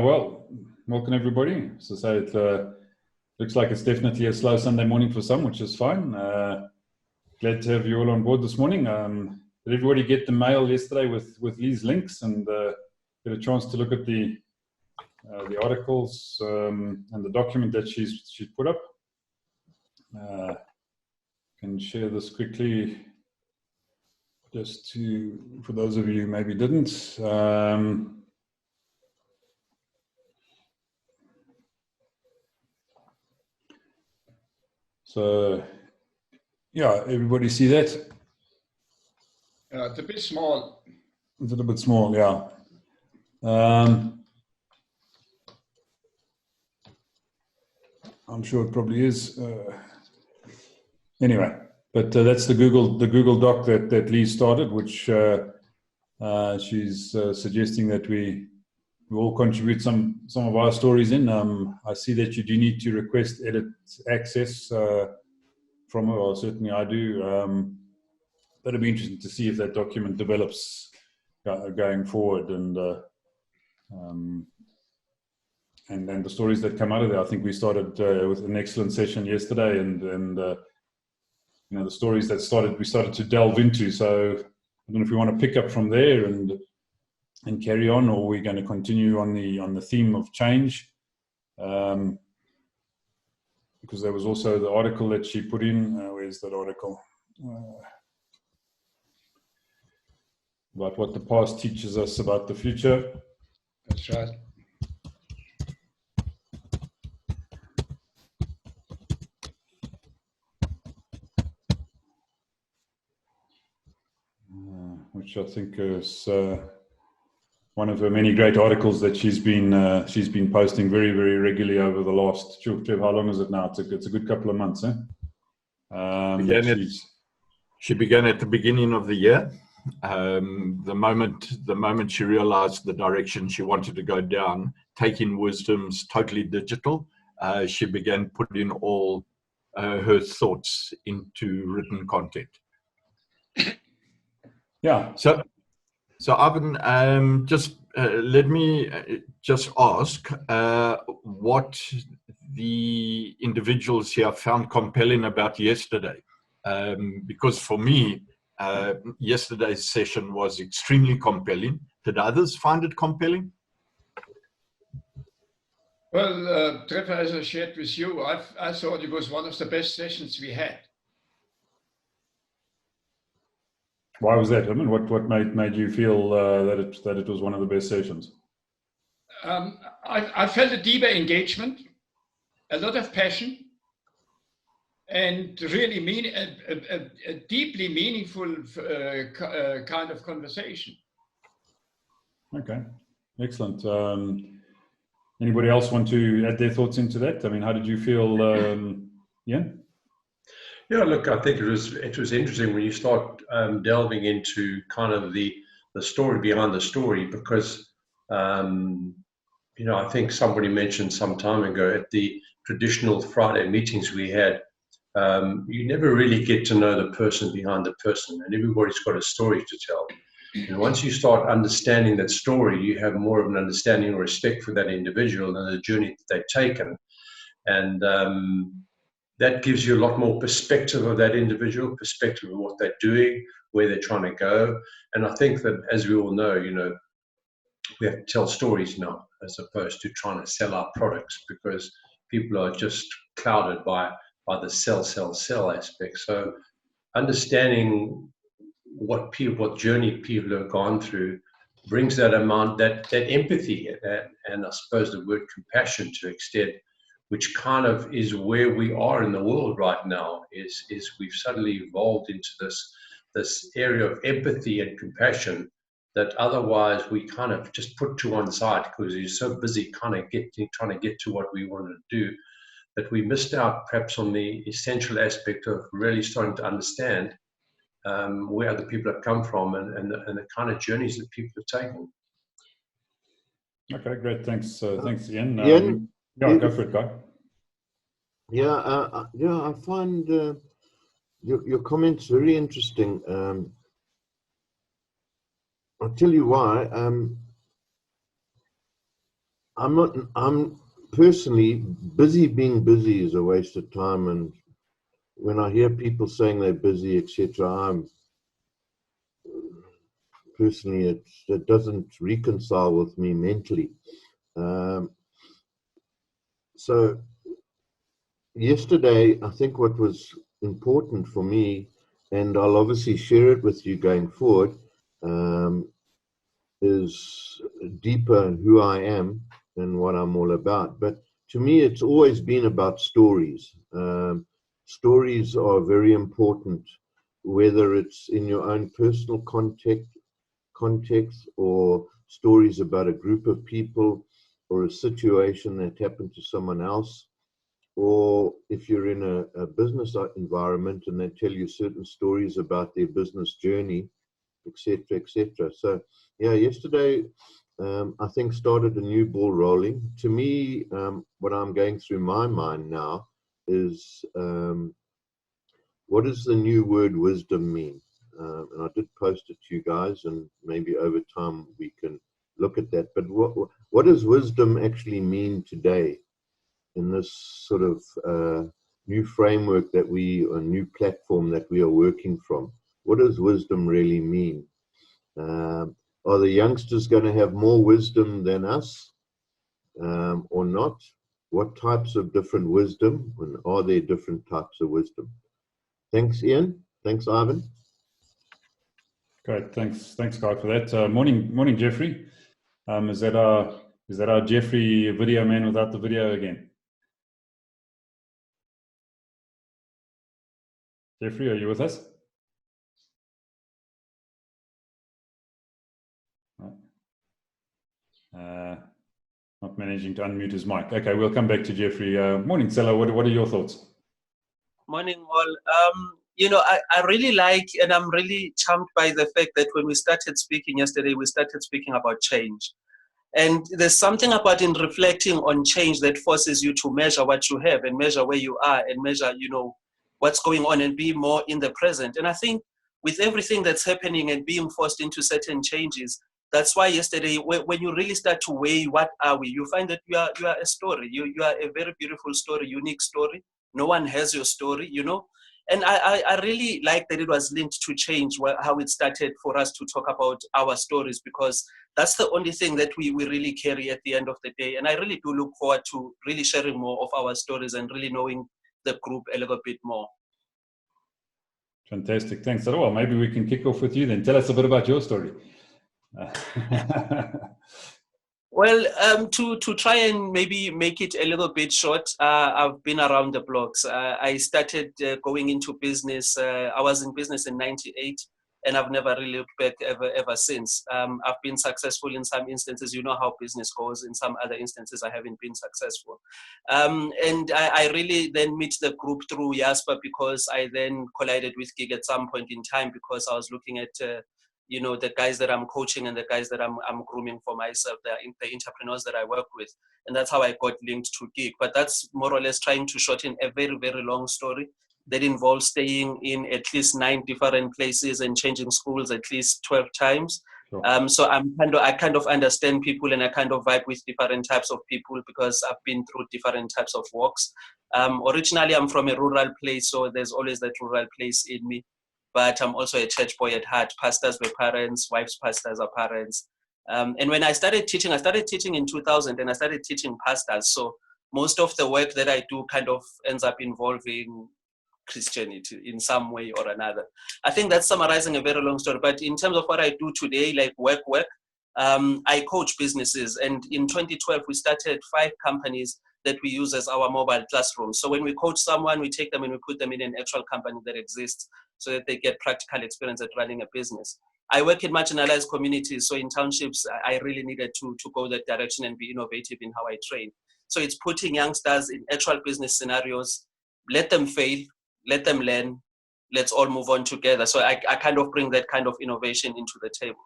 Well, welcome everybody. So say it looks like it's definitely a slow Sunday morning for some, which is fine. Glad to have you all on board this morning. Did everybody get the mail yesterday with Lee's links and get a chance to look at the articles and the document that she's put up? Can share this quickly, just for those of you who maybe didn't. So, yeah, everybody see that? It's a bit small. It's a little bit small, yeah. I'm sure it probably is. Anyway, but that's the Google Doc that Lee started, which she's suggesting that we all contribute some of our stories in. I see that you do need to request edit access from her, or certainly I do. That'll be interesting to see if that document develops going forward, and the stories that come out of there. I think we started with an excellent session yesterday, and you know, the stories that we started to delve into. So I don't know if we want to pick up from there and carry on, or we're going to continue on the theme of change, because there was also the article that she put in. Where's that article? About what the past teaches us about the future. That's right. Which I think is one of her many great articles that she's been posting very, very regularly over the last. How long is it now? It's a good couple of months, eh? She began at the beginning of the year. The moment she realized the direction she wanted to go down, Taking Wisdom's totally digital, she began putting all her thoughts into written content. Yeah. So Ivan, just let me just ask what the individuals here found compelling about yesterday, because for me, yesterday's session was extremely compelling. Did others find it compelling? Well, Trevor, as I shared with you, I thought it was one of the best sessions we had. Why was that? I mean, what made you feel that it was one of the best sessions? I felt a deeper engagement, a lot of passion, and really a deeply meaningful kind of conversation. Okay, excellent. Anybody else want to add their thoughts into that? I mean, how did you feel, Ian? Yeah, look, I think it was interesting when you start delving into kind of the story behind the story, because you know, I think somebody mentioned some time ago at the traditional Friday meetings we had, you never really get to know the person behind the person, and everybody's got a story to tell. And once you start understanding that story, you have more of an understanding or respect for that individual and the journey that they've taken. And that gives you a lot more perspective of that individual, perspective of what they're doing, where they're trying to go. And I think that, as we all know, you know, we have to tell stories now, as opposed to trying to sell our products, because people are just clouded by the sell aspect. So understanding what journey people have gone through brings that empathy, and I suppose the word compassion to an extent, which kind of is where we are in the world right now, is we've suddenly evolved into this area of empathy and compassion that otherwise we kind of just put to one side because you're so busy kind of trying to get to what we want to do, that we missed out perhaps on the essential aspect of really starting to understand where other people have come from and the kind of journeys that people have taken. Okay, great. Thanks, thanks, Ian. Ian, yeah, go for it, Guy. Yeah, I find your comments very interesting. I'll tell you why. I'm not. I'm personally busy. Being busy is a waste of time, and when I hear people saying they're busy, etc., I'm personally it doesn't reconcile with me mentally. Um, so yesterday, I think what was important for me, and I'll obviously share it with you going forward, is deeper in who I am and what I'm all about. But to me, it's always been about stories. Stories are very important, whether it's in your own personal context or stories about a group of people or a situation that happened to someone else, or if you're in a business environment and they tell you certain stories about their business journey, etc., etc. So, yeah, yesterday I think started a new ball rolling. To me, what I'm going through my mind now is what does the new word wisdom mean? And I did post it to you guys, and maybe over time we can look at that. But what does wisdom actually mean today in this sort of new framework a new platform that we are working from? What does wisdom really mean? Are the youngsters going to have more wisdom than us or not? What types of different wisdom, and are there different types of wisdom? Thanks, Ian. Thanks, Ivan. Great, thanks, Guy, for that. Morning, Jeffrey. Is that our Jeffrey video man without the video again? Jeffrey, are you with us? Not managing to unmute his mic. Okay, we'll come back to Jeffrey. Morning, Sela. What are your thoughts? Morning, all. I really like, and I'm really charmed by the fact that when we started speaking yesterday, we started speaking about change. And there's something about in reflecting on change that forces you to measure what you have and measure where you are and measure, what's going on and be more in the present. And I think with everything that's happening and being forced into certain changes, that's why yesterday, when you really start to weigh what are we, you find that you are a story. You are a very beautiful story, unique story. No one has your story, And I really like that it was linked to change, how it started for us to talk about our stories, because that's the only thing that we really carry at the end of the day. And I really do look forward to really sharing more of our stories and really knowing the group a little bit more. Fantastic, thanks. So, well, maybe we can kick off with you then. Tell us a bit about your story. Well, to try and maybe make it a little bit short, I've been around the blocks. I started going into business. I was in business in '98, and I've never really looked back ever since. I've been successful in some instances. You know how business goes. In some other instances, I haven't been successful. And I really then meet the group through Jasper, because I then collided with Gig at some point in time, because I was looking at the guys that I'm coaching and the guys that I'm grooming for myself, the entrepreneurs that I work with. And that's how I got linked to Gig. But that's more or less trying to shorten a very, very long story that involves staying in at least 9 different places and changing schools at least 12 times. Sure. So I kind of understand people, and I kind of vibe with different types of people, because I've been through different types of walks. Originally, I'm from a rural place, so there's always that rural place in me. But I'm also a church boy at heart. Pastors were parents, wives' pastors are parents. And when I started teaching in 2000, and I started teaching pastors. So most of the work that I do kind of ends up involving Christianity in some way or another. I think that's summarizing a very long story. But in terms of what I do today, like work, I coach businesses. And in 2012, we started 5 companies that we use as our mobile classrooms. So when we coach someone, we take them and we put them in an actual company that exists, so that they get practical experience at running a business. I work in marginalized communities. So in townships, I really needed to go that direction and be innovative in how I train. So it's putting youngsters in actual business scenarios, let them fail, let them learn, let's all move on together. So I kind of bring that kind of innovation into the table.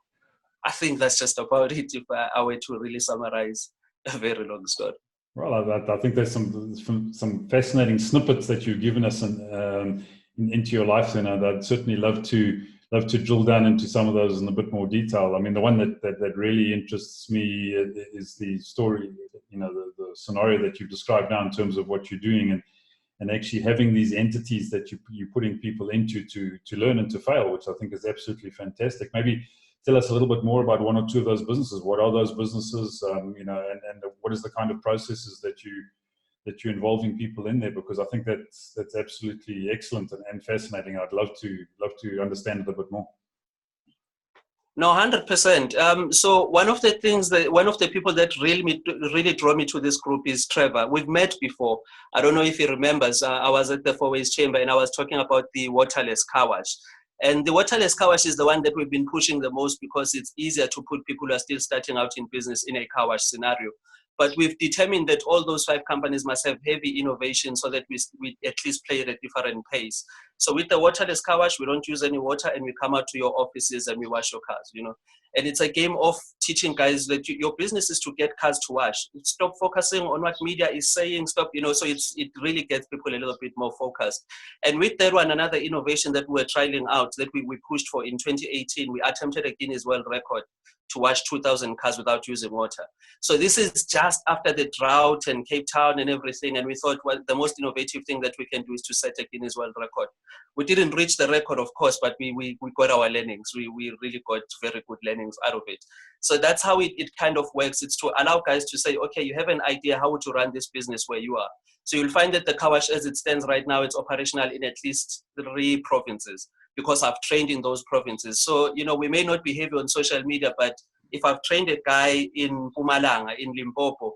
I think that's just about it, if I were to really summarize a very long story. Well, I think there's some fascinating snippets that you've given us into your life, and I'd certainly love to love to drill down into some of those in a bit more detail. I mean, the one that really interests me is the story, the scenario that you've described now in terms of what you're doing, and actually having these entities that you're putting people into to learn and to fail, which I think is absolutely fantastic. Maybe tell us a little bit more about one or two of those businesses. What are those businesses? And what is the kind of processes that you're involving people in there? Because I think that's absolutely excellent and fascinating. I'd love to understand it a bit more. No, 100%. So one of the people that really drew me to this group is Trevor. We've met before. I don't know if he remembers. I was at the Fourways Chamber and I was talking about the waterless car wash. And the waterless car wash is the one that we've been pushing the most because it's easier to put people who are still starting out in business in a car wash scenario. But we've determined that all those 5 companies must have heavy innovation so that we at least play at a different pace. So with the waterless car wash, we don't use any water and we come out to your offices and we wash your cars, And it's a game of teaching guys that your business is to get cars to wash. Stop focusing on what media is saying, so it really gets people a little bit more focused. And with that one, another innovation that we're trialing out that we pushed for in 2018, we attempted a Guinness World Record to wash 2,000 cars without using water. So this is just after the drought and Cape Town and everything. And we thought, well, the most innovative thing that we can do is to set a Guinness World Record. We didn't reach the record, of course, but we got our learnings. We really got very good learnings out of it. So that's how it kind of works. It's to allow guys to say, okay, you have an idea how to run this business where you are. So you'll find that the car wash as it stands right now, it's operational in at least 3 provinces. Because I've trained in those provinces. So, we may not be heavy on social media, but if I've trained a guy in Mpumalanga, in Limpopo,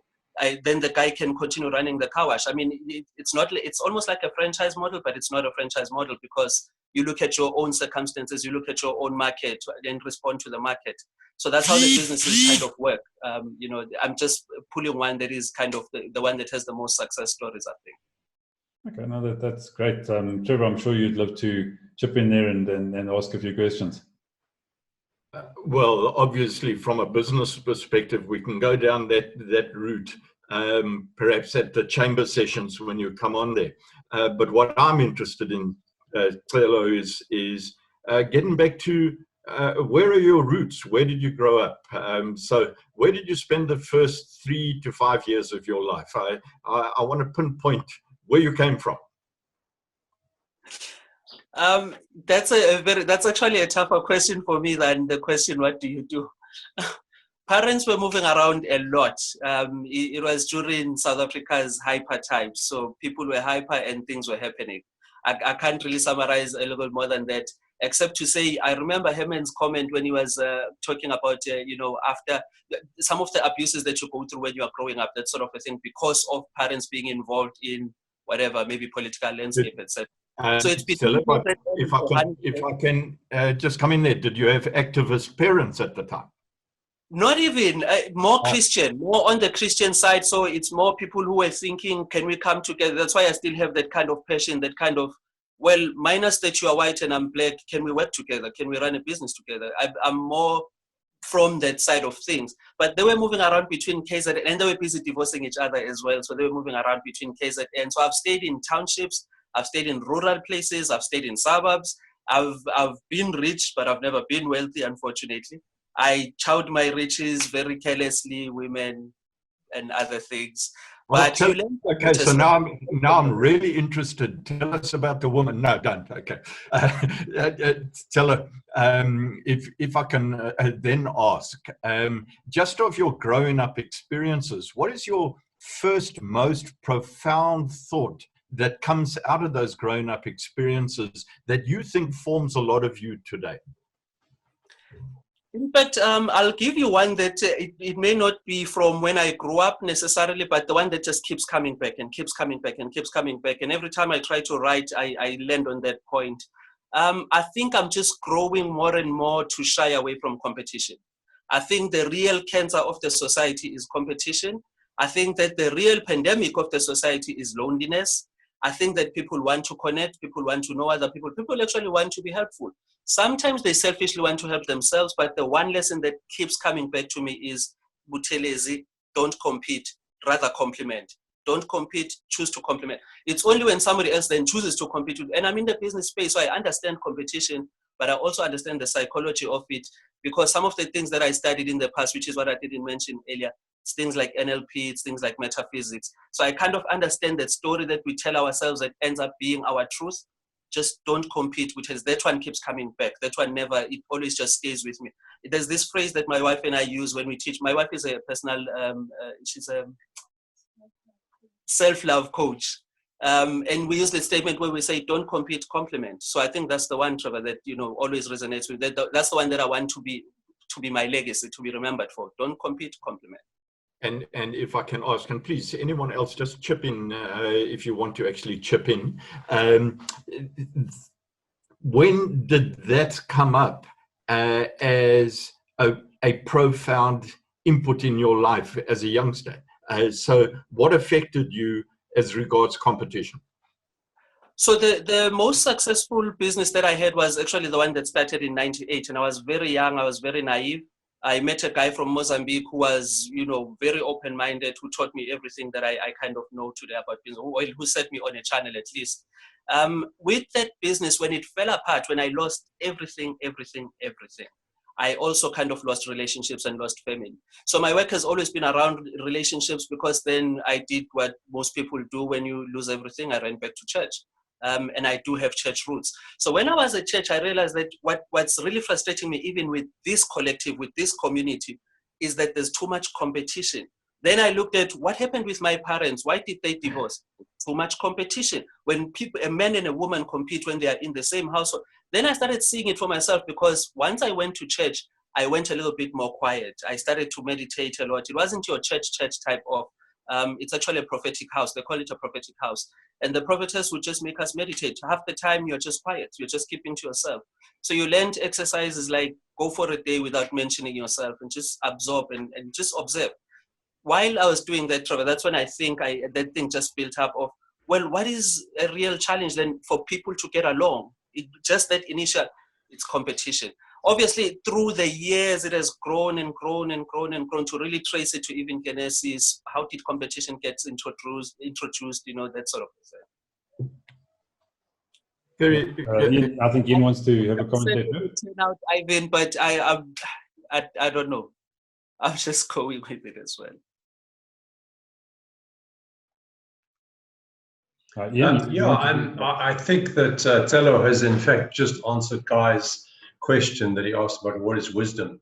then the guy can continue running the car wash. I mean, it's almost like a franchise model, but it's not a franchise model because you look at your own circumstances, you look at your own market and respond to the market. So that's how the businesses kind of work. I'm just pulling one that is kind of the one that has the most success stories, I think. Okay, no, that's great. Trevor, I'm sure you'd love to chip in there and ask a few questions. Well, obviously, from a business perspective, we can go down that route, perhaps at the chamber sessions when you come on there. But what I'm interested in, Clelo, is getting back to where are your roots? Where did you grow up? So where did you spend the first 3 to 5 years of your life? I want to pinpoint where you came from. That's actually a tougher question for me than the question, what do you do? Parents were moving around a lot. It was during South Africa's hyper time. So people were hyper and things were happening. I can't really summarize a little more than that, except to say, I remember Herman's comment when he was talking about, after some of the abuses that you go through when you are growing up, that sort of a thing, because of parents being involved in whatever, maybe political landscape, etc. So it's if I can just come in there, did you have activist parents at the time? Not even, more Christian, more on the Christian side. So it's more people who were thinking, can we come together? That's why I still have that kind of passion, that kind of, well, minus that you are white and I'm black, can we work together? Can we run a business together? I'm more from that side of things. But they were moving around between KZN, and they were busy divorcing each other as well. So they were moving around between KZN. So I've stayed in townships, I've stayed in rural places, I've stayed in suburbs. I've been rich, but I've never been wealthy, unfortunately. I chowed my riches very carelessly, women and other things. Well, But okay, so now I'm really interested. Tell us about the woman. No, don't. Okay. Tell her, if I can then ask, just of your growing up experiences, what is your first most profound thought that comes out of those growing up experiences that you think forms a lot of you today? In fact, I'll give you one that it may not be from when I grew up necessarily, but the one that just keeps coming back and keeps coming back and keeps coming back. And every time I try to write, I land on that point. I think I'm just growing more and more to shy away from competition. I think the real cancer of the society is competition. I think that the real pandemic of the society is loneliness. I think that people want to connect, people want to know other people, people actually want to be helpful. Sometimes they selfishly want to help themselves, but the one lesson that keeps coming back to me is, Buthelezi, don't compete, rather compliment. Don't compete, choose to compliment. It's only when somebody else then chooses to compete with, and I'm in the business space, so I understand competition, but I also understand the psychology of it, because some of the things that I studied in the past, which is what I didn't mention earlier, it's things like NLP, it's things like metaphysics. So I kind of understand that story that we tell ourselves that ends up being our truth. Just don't compete, which is, that one keeps coming back. That one never, it always just stays with me. There's this phrase that my wife and I use when we teach. My wife is a personal, she's a self-love coach. And we use the statement where we say, don't compete, complement. So I think that's the one, Trevor, that, you know, always resonates with that. That's the one that I want to be my legacy, to be remembered for. Don't compete, complement. And if I can ask, and please, anyone else, just chip in if you want to actually chip in. When did that come up as a profound input in your life as a youngster? So what affected you as regards competition? So the most successful business that I had was actually the one that started in '98, and I was very young, I was very naive. I met a guy from Mozambique who was, you know, very open-minded, who taught me everything that I kind of know today about business, who set me on a channel at least. With that business, when it fell apart, when I lost everything, I also kind of lost relationships and lost family. So my work has always been around relationships, because then I did what most people do when you lose everything. I ran back to church. And I do have church roots. So when I was at church, I realized that what's really frustrating me, even with this collective, with this community, is that there's too much competition. Then I looked at what happened with my parents. Why did they divorce? Too much competition. When a man and a woman compete when they are in the same household. Then I started seeing it for myself, because once I went to church, I went a little bit more quiet. I started to meditate a lot. It wasn't your church type of, it's actually a prophetic house. They call it a prophetic house. And the prophetess would just make us meditate. Half the time you're just quiet. You're just keeping to yourself. So you learned exercises like go for a day without mentioning yourself and just absorb and just observe. While I was doing that, Trevor, that's when I think that thing just built up of, well, what is a real challenge then for people to get along? Just that initial, it's competition. Obviously, through the years, it has grown and grown and grown and grown to really trace it to even Genesis. How did competition get introduced, you know, that sort of thing. Very, I think Ian wants to have a comment there. Turn out, Ivan, but I don't know. I'm just going with it as well. I think that Tello has in fact just answered Guy's question that he asked about what is wisdom.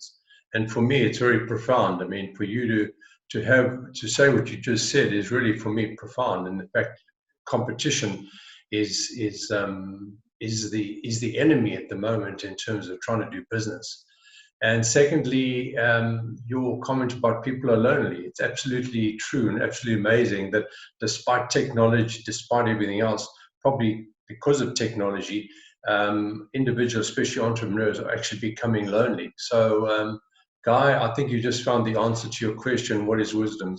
And for me, it's very profound. I mean, for you to say what you just said is really, for me, profound. And in fact, competition is the enemy at the moment in terms of trying to do business. And secondly, your comment about people are lonely. It's absolutely true and absolutely amazing that despite technology, despite everything else, probably because of technology, individuals, especially entrepreneurs, are actually becoming lonely. So, Guy, I think you just found the answer to your question, what is wisdom?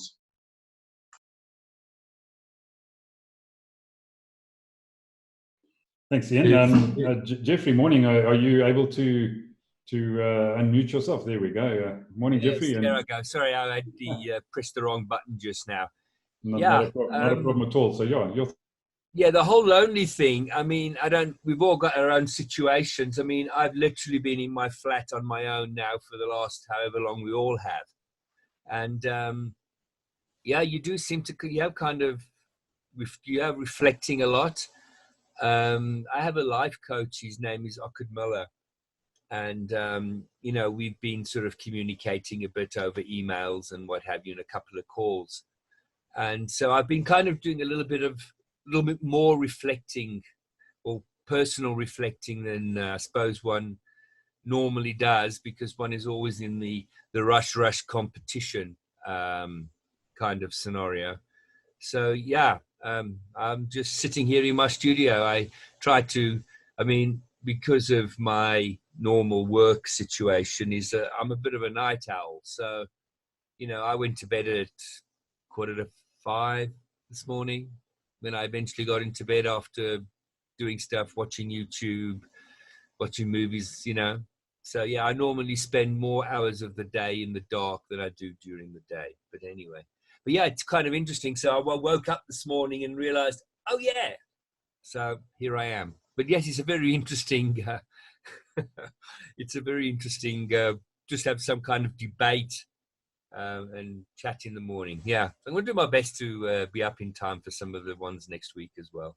Thanks, Ian. Jeffrey, morning. Are you able to unmute yourself? There we go. Morning, Yes, Jeffrey. there I go. Sorry, I had pressed the wrong button just now. Not a problem at all. So yeah, the whole lonely thing. I mean, we've all got our own situations. I mean, I've literally been in my flat on my own now for the last however long we all have. And yeah, you do seem to, you have reflecting a lot. I have a life coach. His name is Okud Muller. And, you know, we've been sort of communicating a bit over emails and what have you, and a couple of calls. And so I've been kind of doing a little bit more reflecting, or personal reflecting, than I suppose one normally does, because one is always in the rush competition kind of scenario. So, yeah, I'm just sitting here in my studio. I try to, I mean, because of my normal work situation, is I'm a bit of a night owl. So, you know, I went to bed at 4:45 this morning, when I eventually got into bed after doing stuff, watching YouTube, watching movies, you know. So, yeah, I normally spend more hours of the day in the dark than I do during the day. But anyway, but yeah, it's kind of interesting. So I woke up this morning and realized, oh, yeah. So here I am. But yes, it's a very interesting it's a very interesting, just have some kind of debate and chat in the morning. Yeah, I'm going to do my best to be up in time for some of the ones next week as well.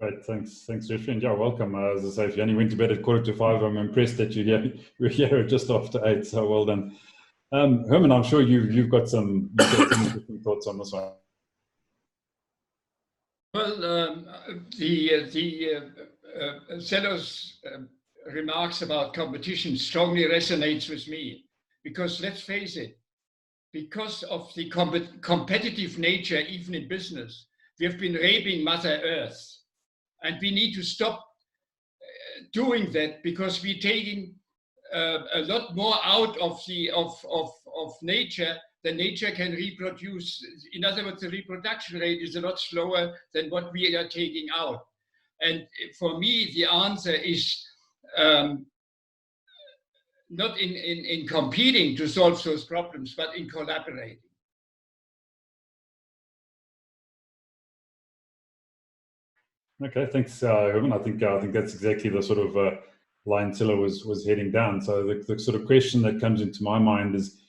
Right, thanks, Jeffrey, and yeah, welcome. As I say, if you only went to bed at 4:45, I'm impressed that you're here just after 8. So well done, Herman. I'm sure you've got some interesting thoughts on this one. Well, Cello's remarks about competition strongly resonates with me, because let's face it, because of the competitive nature, even in business, we have been raping Mother Earth, and we need to stop doing that, because we're taking a lot more out of nature than nature can reproduce. In other words, the reproduction rate is a lot slower than what we are taking out. And for me, the answer is not in competing to solve those problems, but in collaborating. Okay, thanks, Herman. I think that's exactly the sort of line Tiller was heading down. So the sort of question that comes into my mind is,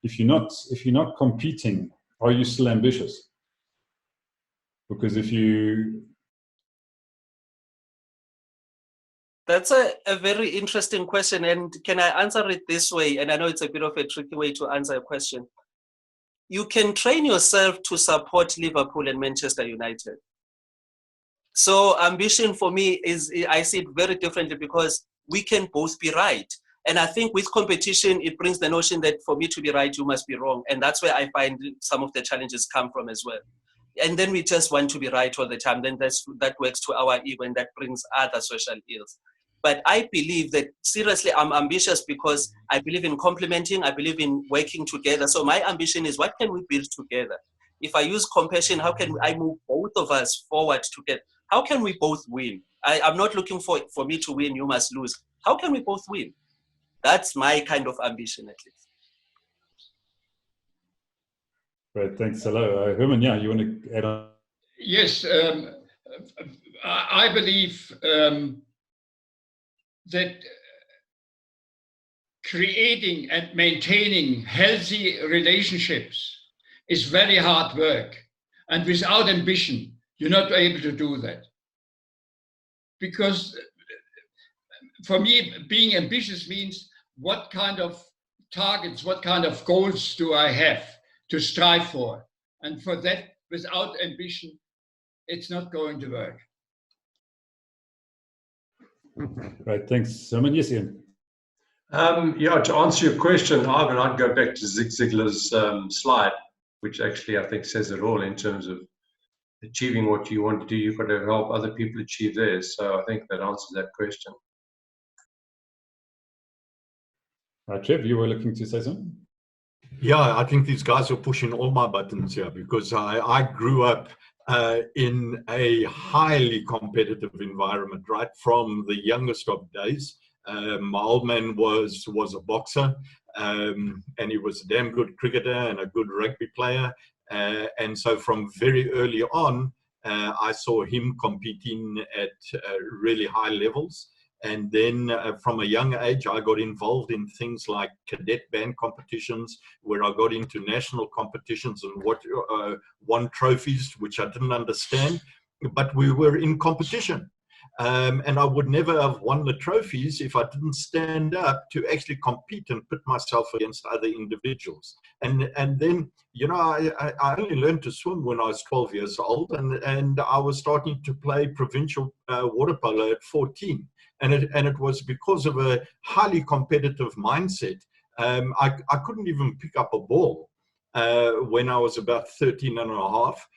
if you're not competing, are you still ambitious? Because if you... That's a very interesting question. And can I answer it this way? And I know it's a bit of a tricky way to answer a question. You can train yourself to support Liverpool and Manchester United. So ambition for me is, I see it very differently, because we can both be right. And I think with competition, it brings the notion that for me to be right, you must be wrong. And that's where I find some of the challenges come from as well. And then we just want to be right all the time. Then that works to our ego, and that brings other social ills. But I believe that, seriously, I'm ambitious because I believe in complementing, I believe in working together. So my ambition is, what can we build together? If I use compassion, how can I move both of us forward together? How can we both win? I'm not looking for me to win, you must lose. How can we both win? That's my kind of ambition, at least. Right, thanks. Hello, Herman. Yeah, you want to add on? Yes, I believe that creating and maintaining healthy relationships is very hard work. And without ambition, you're not able to do that. Because for me, being ambitious means, what kind of targets, what kind of goals do I have to strive for? And for that, without ambition, it's not going to work. Right, thanks, Herman. Yes, Ian. Yeah, to answer your question, Ivan, I'd go back to Zig Ziglar's slide, which actually I think says it all in terms of achieving what you want to do. You've got to help other people achieve theirs. So I think that answers that question. Trev, you were looking to say something? Yeah, I think these guys are pushing all my buttons here, because I grew up in a highly competitive environment, right from the youngest of days. My old man was a boxer, and he was a damn good cricketer and a good rugby player. And so from very early on, I saw him competing at really high levels. And then from a young age, I got involved in things like cadet band competitions, where I got into national competitions and won trophies, which I didn't understand, but we were in competition. And I would never have won the trophies if I didn't stand up to actually compete and put myself against other individuals. And then, you know, I only learned to swim when I was 12 years old, and I was starting to play provincial water polo at 14. And it was because of a highly competitive mindset. I couldn't even pick up a ball when I was about 13 and a half.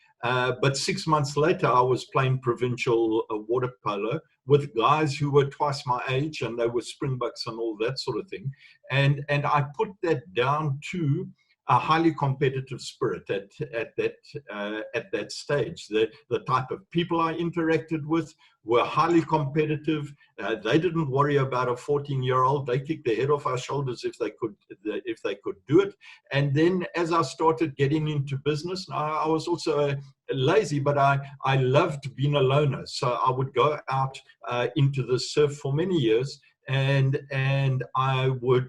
But 6 months later, I was playing provincial water polo with guys who were twice my age, and they were Springboks and all that sort of thing. And I put that down to a highly competitive spirit at that stage. The type of people I interacted with were highly competitive. They didn't worry about a 14-year-old. They kicked their head off our shoulders if they could do it. And then as I started getting into business, I was also lazy, but I loved being a loner. So I would go out into the surf for many years, and I would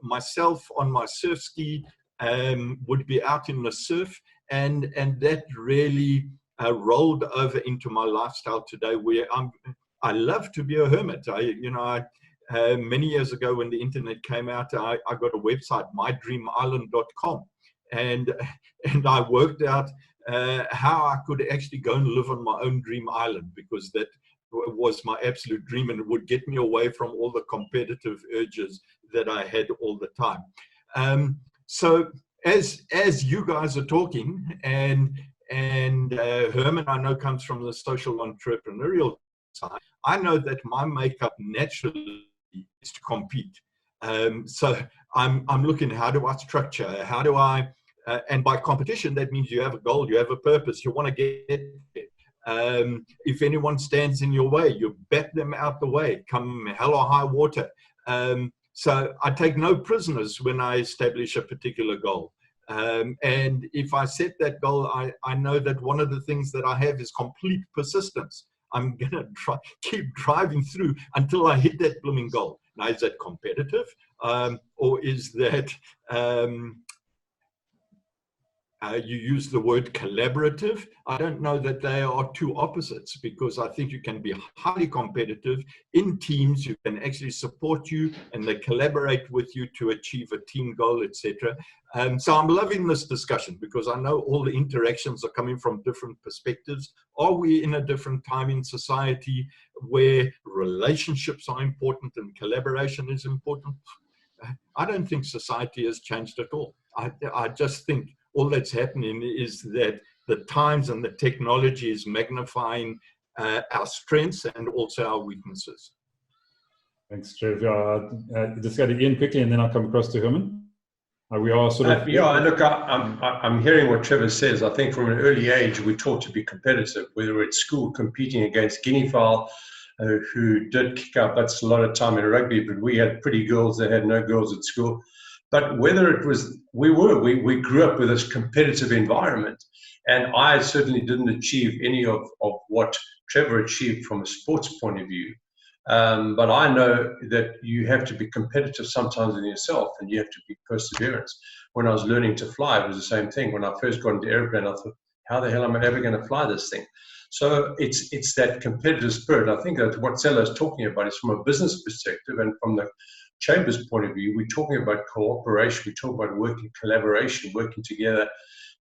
myself on my surf ski would be out in the surf, and that really rolled over into my lifestyle today, where I love to be a hermit. Many years ago when the internet came out, I got a website, mydreamisland.com, and I worked out how I could actually go and live on my own dream island, because that was my absolute dream, and it would get me away from all the competitive urges that I had all the time. So as you guys are talking, and Herman, I know, comes from the social entrepreneurial side, I know that my makeup naturally is to compete. So I'm looking, how do I structure? How do I, and by competition, that means you have a goal, you have a purpose, you want to get there. If anyone stands in your way, you bat them out the way, come hell or high water. So I take no prisoners when I establish a particular goal. And if I set that goal, I know that one of the things that I have is complete persistence. I'm going to keep driving through until I hit that blooming goal. Now, is that competitive? Or is that... you use the word collaborative. I don't know that they are two opposites, because I think you can be highly competitive in teams. You can actually support you, and they collaborate with you to achieve a team goal, etc. So I'm loving this discussion, because I know all the interactions are coming from different perspectives. Are we in a different time in society where relationships are important and collaboration is important? I don't think society has changed at all. I just think all that's happening is that the times and the technology is magnifying our strengths and also our weaknesses. Thanks, Trev. Just go to Ian quickly, and then I'll come across to Herman. We are sort of... Look, I'm hearing what Trevor says. I think from an early age, we're taught to be competitive, whether we're at school competing against guinea fowl, who did kick our butts a lot of time in rugby, but we had pretty girls that had no girls at school. But whether it was, we grew up with this competitive environment, and I certainly didn't achieve any of what Trevor achieved from a sports point of view. But I know that you have to be competitive sometimes in yourself, and you have to be perseverance. When I was learning to fly, it was the same thing. When I first got into airplane, I thought, how the hell am I ever going to fly this thing? So it's that competitive spirit. I think that what Sela is talking about is from a business perspective, and from the Chamber's point of view, we're talking about cooperation, we talk about working collaboration, working together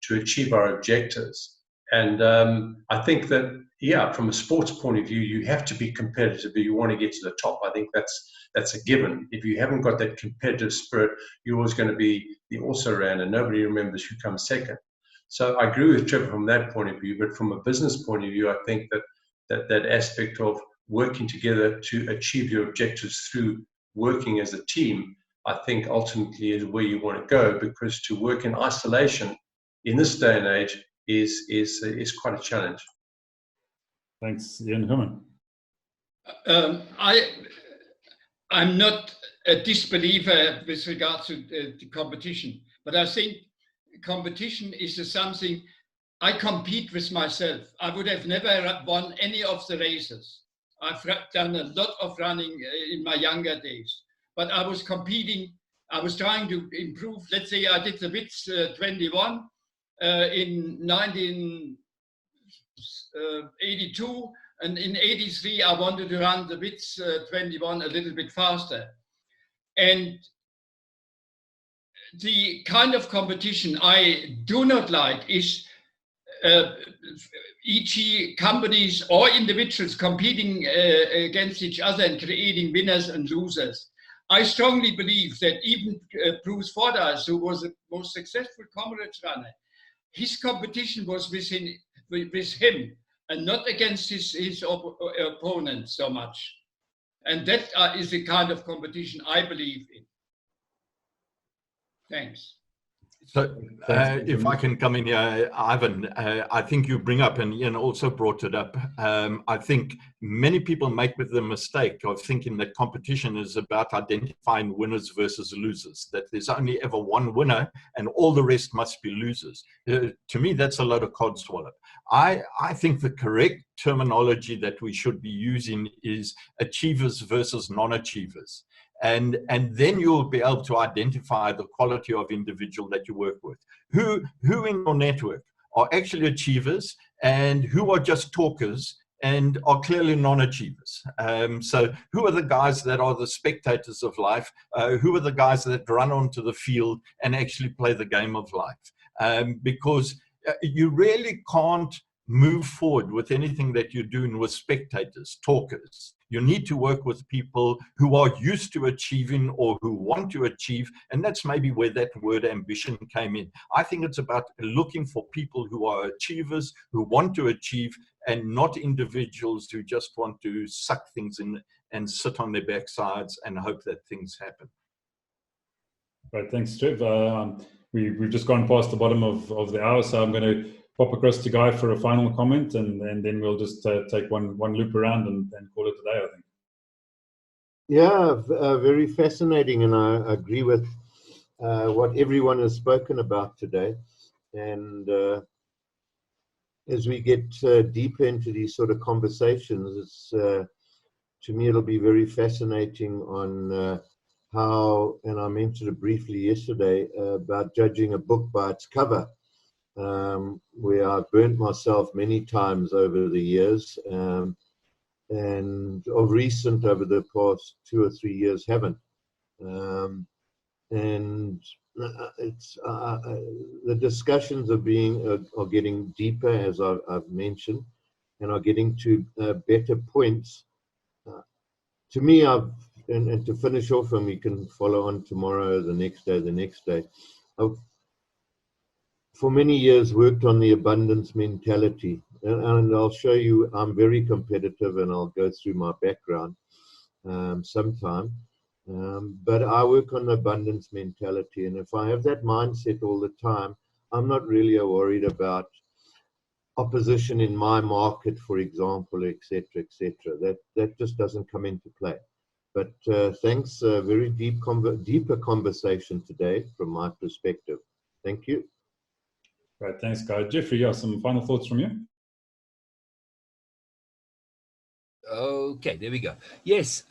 to achieve our objectives. And I think that, yeah, from a sports point of view, you have to be competitive if you want to get to the top. I think that's a given. If you haven't got that competitive spirit, you're always going to be the also-ran, and nobody remembers who comes second. So I agree with Trevor from that point of view, but from a business point of view, I think that aspect of working together to achieve your objectives through working as a team, I think ultimately is where you want to go, because to work in isolation in this day and age is quite a challenge. Thanks, Ian. Herman. I'm not a disbeliever with regard to the competition, but I think competition is something. I compete with myself. I would have never won any of the races. I've done a lot of running in my younger days, but I was competing. I was trying to improve. Let's say I did the WITS 21 in 1982, and in 83 I wanted to run the WITS 21 a little bit faster. And the kind of competition I do not like is e.g. companies or individuals competing against each other and creating winners and losers. I strongly believe that even Bruce Fordyce, who was the most successful Comrades runner, his competition was with him and not against his opponent so much. And that is the kind of competition I believe in. Thanks. So, if I can come in here, Ivan, I think you bring up, and Ian also brought it up. I think many people make the mistake of thinking that competition is about identifying winners versus losers, that there's only ever one winner and all the rest must be losers. To me, that's a load of codswallop. I think the correct terminology that we should be using is achievers versus non-achievers. And then you'll be able to identify the quality of individual that you work with. Who in your network are actually achievers and who are just talkers and are clearly non-achievers. So who are the guys that are the spectators of life? Who are the guys that run onto the field and actually play the game of life? Because you really can't move forward with anything that you're doing with spectators, talkers. You need to work with people who are used to achieving or who want to achieve, and that's maybe where that word ambition came in. I think it's about looking for people who are achievers, who want to achieve, and not individuals who just want to suck things in and sit on their backsides and hope that things happen. Right, thanks, Trev. We've just gone past the bottom of the hour, so I'm going to pop across to Guy for a final comment, and then we'll just take one loop around and call it a day, I think. Yeah, very fascinating, and I agree with what everyone has spoken about today. And as we get deeper into these sort of conversations, it's to me it'll be very fascinating on how, and I mentioned it briefly yesterday, about judging a book by its cover. Where I've burnt myself many times over the years, and of recent, over the past 2 or 3 years, haven't. And it's the discussions are getting deeper, as I've mentioned, and are getting to better points. To me, and to finish off, and we can follow on tomorrow, the next day, I've for many years worked on the abundance mentality, and I'll show you I'm very competitive, and I'll go through my background sometime, but I work on the abundance mentality, and if I have that mindset all the time, I'm not really worried about opposition in my market, for example, etc., etc. That just doesn't come into play. But thanks, very deeper conversation today from my perspective. Thank you. Right, thanks, Guy. Jeffrey, yeah, some final thoughts from you? Okay, there we go. Yes,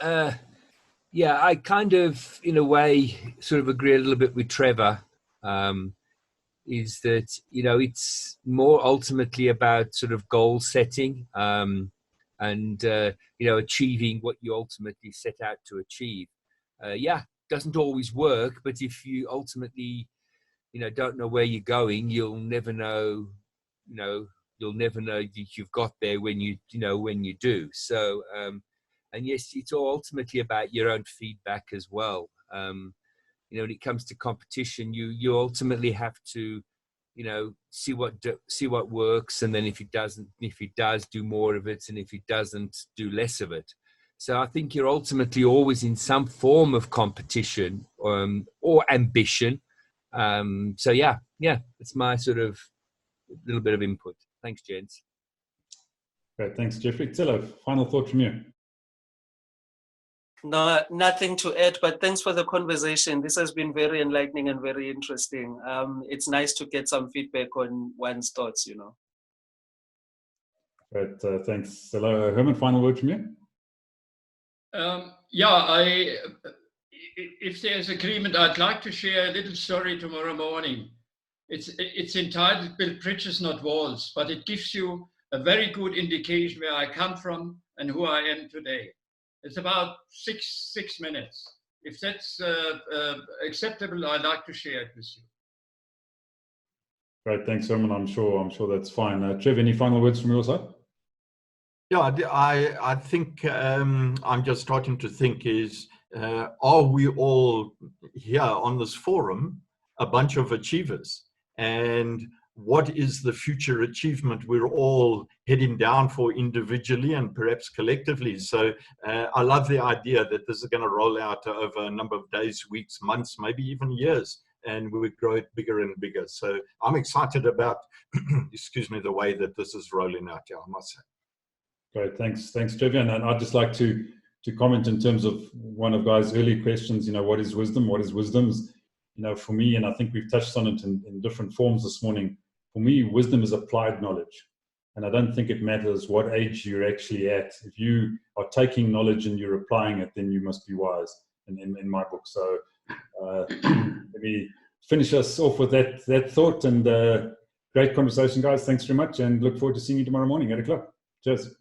yeah, I kind of, in a way, sort of agree a little bit with Trevor, is that, it's more ultimately about sort of goal setting and, achieving what you ultimately set out to achieve. Yeah, doesn't always work, but if you ultimately don't know where you're going, you'll never know that you've got there when you do. So, and yes, it's all ultimately about your own feedback as well. When it comes to competition, you ultimately have to, see what works, and then if it does, do more of it, and if it doesn't, do less of it. So I think you're ultimately always in some form of competition or ambition. So yeah, it's my sort of little bit of input. Thanks, gents. Great, thanks, Jeffrey. Tilo, final thought from you. No, nothing to add, but thanks for the conversation. This has been very enlightening and very interesting. It's nice to get some feedback on one's thoughts, Great, thanks. Hello, Herman, final word from you? If there's agreement, I'd like to share a little story tomorrow morning. It's entitled "Build Bridges, Not Walls," but it gives you a very good indication where I come from and who I am today. It's about six minutes. If that's acceptable, I'd like to share it with you. Great, thanks, Herman. I'm sure that's fine. Trev, any final words from your side? Yeah, I think I'm just starting to think are we all here on this forum a bunch of achievers? And what is the future achievement we're all heading down for individually and perhaps collectively? So I love the idea that this is going to roll out over a number of days, weeks, months, maybe even years. and we grow it bigger and bigger. So I'm excited about, excuse me, the way that this is rolling out. Yeah, I must say. Great, thanks, Trevor. And I'd just like to comment in terms of one of Guy's early questions. You know, what is wisdom? What is wisdom's? You know, for me, and I think we've touched on it in different forms this morning. For me, wisdom is applied knowledge. And I don't think it matters what age you're actually at. If you are taking knowledge and you're applying it, then you must be wise in my book. So let me finish us off with that thought. And great conversation, guys. Thanks very much. And look forward to seeing you tomorrow morning at 8:00. Cheers.